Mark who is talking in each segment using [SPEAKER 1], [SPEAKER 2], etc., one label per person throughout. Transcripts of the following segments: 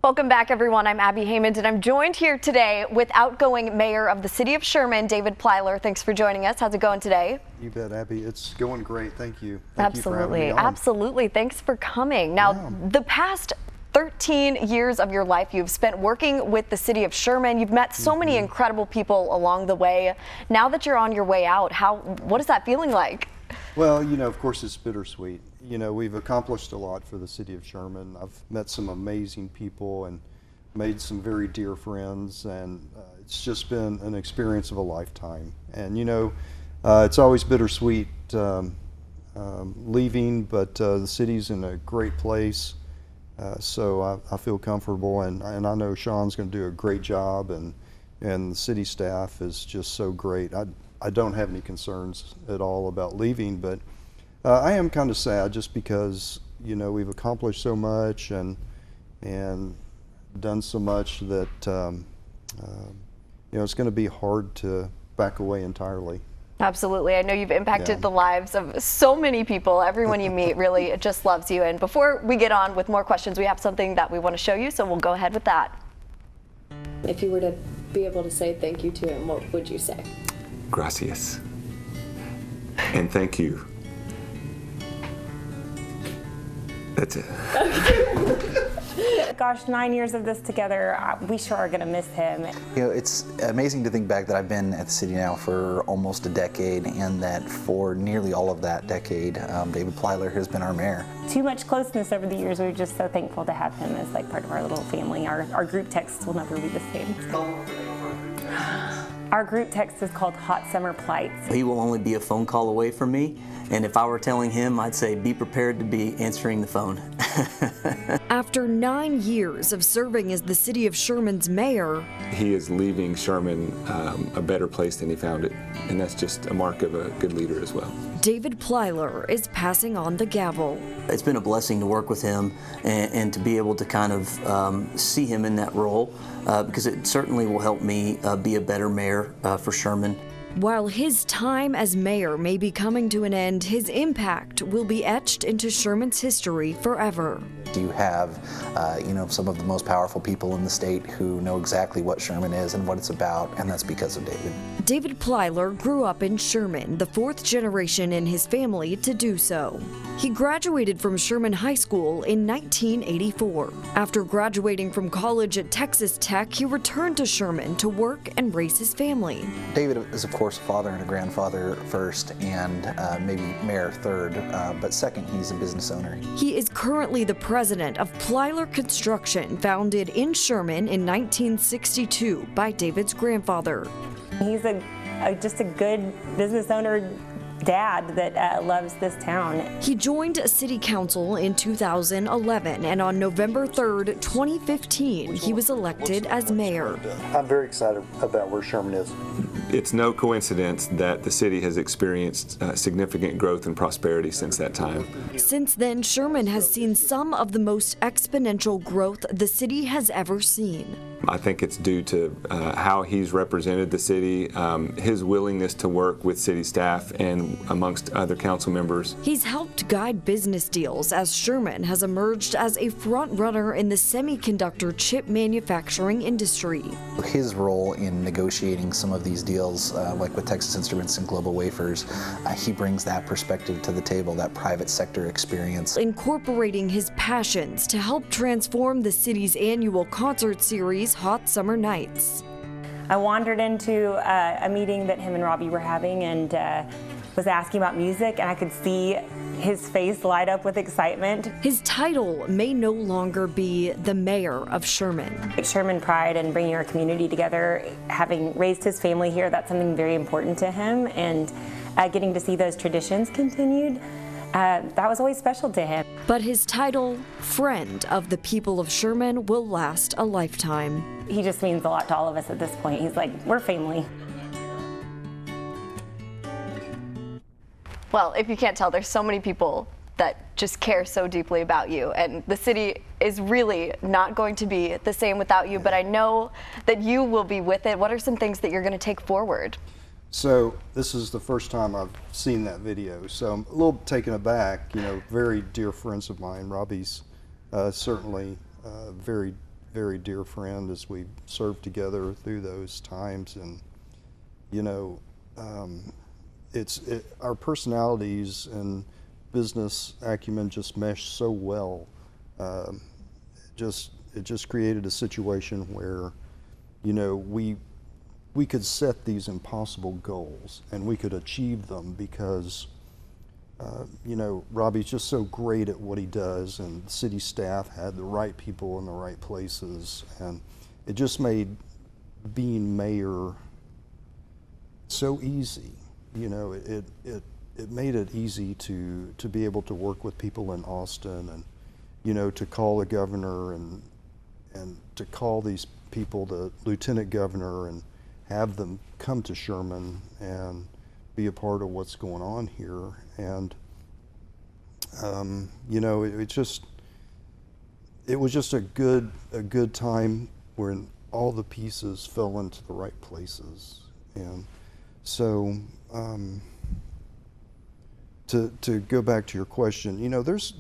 [SPEAKER 1] Welcome back, everyone. I'm Abby Haymond, and I'm joined here today with outgoing Mayor of the City of Sherman, David Plyler. Thanks for joining us. How's it going today?
[SPEAKER 2] You bet, Abby. It's going great. Thank you.
[SPEAKER 1] Absolutely.
[SPEAKER 2] You for having me on.
[SPEAKER 1] Absolutely. Thanks for coming. Now, the past 13 years of your life you've spent working with the City of Sherman. You've met so many incredible people along the way. Now that you're on your way out, what is that feeling like?
[SPEAKER 2] Well, you know, of course, it's bittersweet. You know, we've accomplished a lot for the City of Sherman. I've met some amazing people and made some very dear friends, and it's just been an experience of a lifetime. And, you know, it's always bittersweet leaving, but the city's in a great place. So I feel comfortable, and I know Sean's going to do a great job, and the city staff is just so great. I don't have any concerns at all about leaving, but I am kind of sad just because, you know, we've accomplished so much and done so much that you know, it's going to be hard to back away entirely.
[SPEAKER 1] Absolutely. I know you've impacted the lives of so many people. Everyone you meet really just loves you. And before we get on with more questions, we have something that we want to show you, so we'll go ahead with that.
[SPEAKER 3] If you were to be able to say thank you to him, what would you say?
[SPEAKER 4] Gracias. And thank you. That's it.
[SPEAKER 5] Gosh, 9 years of this together, we sure are going to miss him.
[SPEAKER 6] You know, it's amazing to think back that I've been at the city now for almost a decade, and that for nearly all of that decade, David Plyler has been our mayor.
[SPEAKER 5] Too much closeness over the years. We're just so thankful to have him as like part of our little family. Our group texts will never be the same. Our group text is called Hot Summer Plights.
[SPEAKER 7] He will only be a phone call away from me, and if I were telling him, I'd say be prepared to be answering the phone.
[SPEAKER 1] After 9 years of serving as the City of Sherman's mayor,
[SPEAKER 4] He is leaving Sherman a better place than he found it, and that's just a mark of a good leader as well.
[SPEAKER 1] David Plyler is passing on the gavel.
[SPEAKER 7] It's been a blessing to work with him and to be able to kind of see him in that role because it certainly will help me be a better mayor for Sherman.
[SPEAKER 1] While his time as mayor may be coming to an end, his impact will be etched into Sherman's history forever.
[SPEAKER 6] You have, you know, some of the most powerful people in the state who know exactly what Sherman is and what it's about, and that's because of David.
[SPEAKER 1] David Plyler grew up in Sherman, the fourth generation in his family to do so. He graduated from Sherman High School in 1984. After graduating from college at Texas Tech, he returned to Sherman to work and raise his family.
[SPEAKER 6] David is, of course, a father and a grandfather first, and maybe mayor third, but second, he's a business owner.
[SPEAKER 1] He is currently the president of Plyler Construction, founded in Sherman in 1962 by David's grandfather.
[SPEAKER 5] He's just a good business owner dad that loves this town.
[SPEAKER 1] He joined City Council in 2011, and on November 3rd, 2015, he was elected as mayor.
[SPEAKER 2] I'm very excited about where Sherman is.
[SPEAKER 4] It's no coincidence that the city has experienced significant growth and prosperity since that time.
[SPEAKER 1] Since then, Sherman has seen some of the most exponential growth the city has ever seen.
[SPEAKER 4] I think it's due to how he's represented the city, his willingness to work with city staff and amongst other council members.
[SPEAKER 1] He's helped guide business deals as Sherman has emerged as a front runner in the semiconductor chip manufacturing industry.
[SPEAKER 6] His role in negotiating some of these deals, like with Texas Instruments and Global Wafers, he brings that perspective to the table, that private sector experience.
[SPEAKER 1] Incorporating his passions to help transform the city's annual concert series, Hot Summer Nights.
[SPEAKER 5] I wandered into a meeting that him and Robbie were having and was asking about music, and I could see his face light up with excitement.
[SPEAKER 1] His title may no longer be the mayor of Sherman.
[SPEAKER 5] Sherman pride and bringing our community together, having raised his family here, that's something very important to him, and getting to see those traditions continued, that was always special to him.
[SPEAKER 1] But his title, Friend of the People of Sherman, will last a lifetime.
[SPEAKER 5] He just means a lot to all of us at this point. He's like, we're family.
[SPEAKER 1] Well, if you can't tell, there's so many people that just care so deeply about you, and the city is really not going to be the same without you, but I know that you will be with it. What are some things that you're going to take forward?
[SPEAKER 2] So this is the first time I've seen that video, so I'm a little taken aback. You know, very dear friends of mine. Robbie's certainly very very dear friend as we served together through those times. And, you know, our personalities and business acumen just meshed so well. It just created a situation where, you know, we could set these impossible goals and we could achieve them because, you know, Robbie's just so great at what he does, and the city staff had the right people in the right places, and it just made being mayor so easy. You know, it made it easy to be able to work with people in Austin, and, you know, to call the governor and to call these people, the lieutenant governor, and have them come to Sherman and be a part of what's going on here. And you know, it was just a good time when all the pieces fell into the right places. And so to go back to your question, you know, there's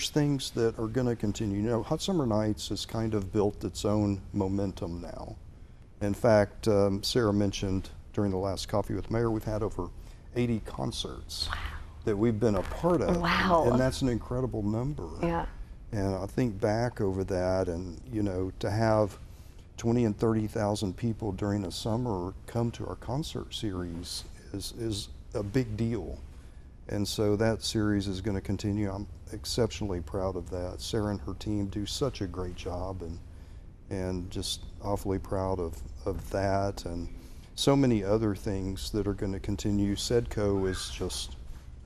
[SPEAKER 2] things that are going to continue. You know, Hot Summer Nights has kind of built its own momentum now. In fact, Sarah mentioned during the last Coffee with Mayor, we've had over 80 concerts that we've been a part of.
[SPEAKER 1] Wow.
[SPEAKER 2] And that's an incredible number.
[SPEAKER 1] Yeah.
[SPEAKER 2] And I think back over that, and, you know, to have 20 and 30,000 people during the summer come to our concert series is a big deal. And so that series is going to continue. I'm exceptionally proud of that. Sarah and her team do such a great job, and just awfully proud of that, and so many other things that are going to continue. SEDCO is just,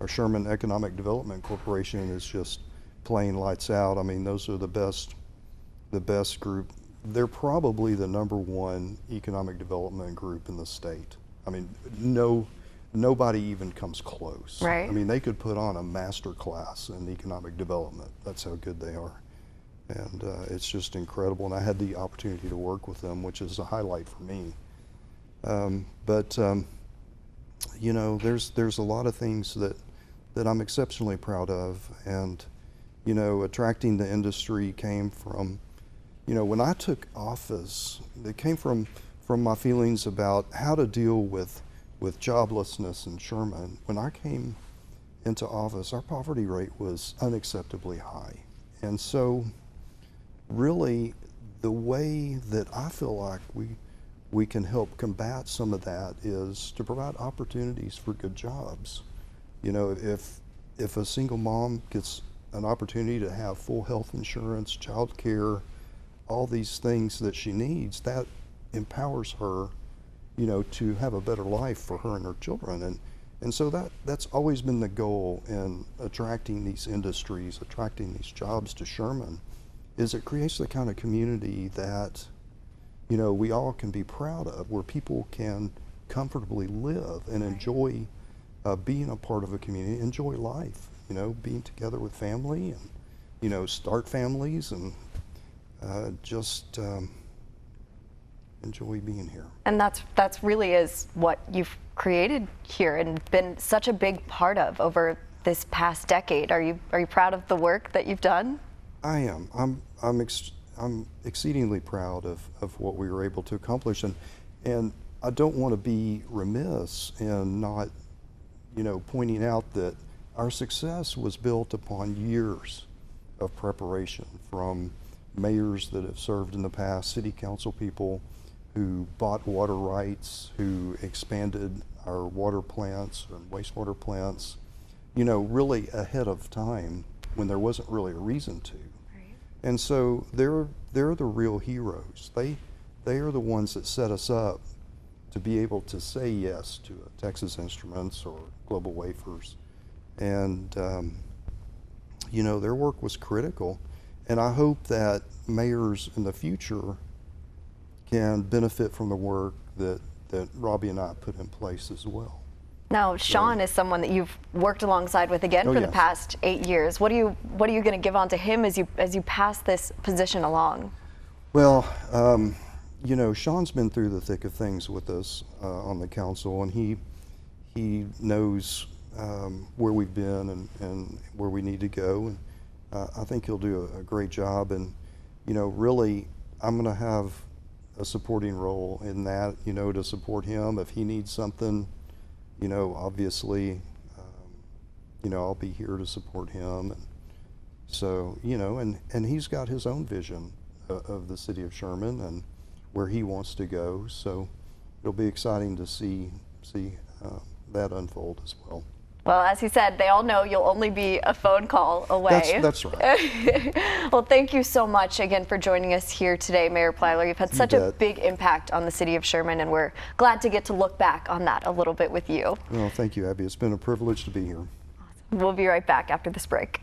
[SPEAKER 2] our Sherman Economic Development Corporation is just playing lights out. I mean, those are the best group. They're probably the #1 economic development group in the state. I mean, nobody even comes close.
[SPEAKER 1] Right.
[SPEAKER 2] I mean, they could put on a master class in economic development. That's how good they are. And it's just incredible. And I had the opportunity to work with them, which is a highlight for me. You know, there's a lot of things that I'm exceptionally proud of. And, you know, attracting the industry came from, you know, when I took office, it came from my feelings about how to deal with joblessness in Sherman. When I came into office, our poverty rate was unacceptably high. And so really the way that I feel like we can help combat some of that is to provide opportunities for good jobs. You know, if a single mom gets an opportunity to have full health insurance, child care, all these things that she needs, that empowers her, you know, to have a better life for her and her children. And so that's always been the goal in attracting these industries, attracting these jobs to Sherman, is it creates the kind of community that, you know, we all can be proud of, where people can comfortably live and enjoy being a part of a community, enjoy life, you know, being together with family, and, you know, start families, and just enjoy being here.
[SPEAKER 1] And that's really is what you've created here and been such a big part of over this past decade. Are you proud of the work that you've done?
[SPEAKER 2] I am. I'm exceedingly proud of what we were able to accomplish, and I don't want to be remiss in not, you know, pointing out that our success was built upon years of preparation from mayors that have served in the past, city council people who bought water rights, who expanded our water plants and wastewater plants, you know, really ahead of time when there wasn't really a reason to. Right. And so they're the real heroes. They are the ones that set us up to be able to say yes to a Texas Instruments or Global Wafers. And, you know, their work was critical. And I hope that mayors in the future can benefit from the work that Robbie and I put in place as well.
[SPEAKER 1] Now, Sean is someone that you've worked alongside with again for the past 8 years. What are you going to give on to him as you pass this position along?
[SPEAKER 2] Well, you know, Sean's been through the thick of things with us on the council, and he knows where we've been and where we need to go. And I think he'll do a great job. And, you know, really, I'm going to have a supporting role in that, you know, to support him if he needs something. You know, obviously, you know, I'll be here to support him. And so, you know, and he's got his own vision of the city of Sherman and where he wants to go. So it'll be exciting to see that unfold as well.
[SPEAKER 8] Well, as he said, they all know you'll only be a phone call away.
[SPEAKER 2] That's right.
[SPEAKER 8] Well, thank you so much again for joining us here today, Mayor Plyler. You've had such a big impact on the city of Sherman, and we're glad to get to look back on that a little bit with you.
[SPEAKER 2] Well, thank you, Abby. It's been a privilege to be here.
[SPEAKER 8] Awesome. We'll be right back after this break.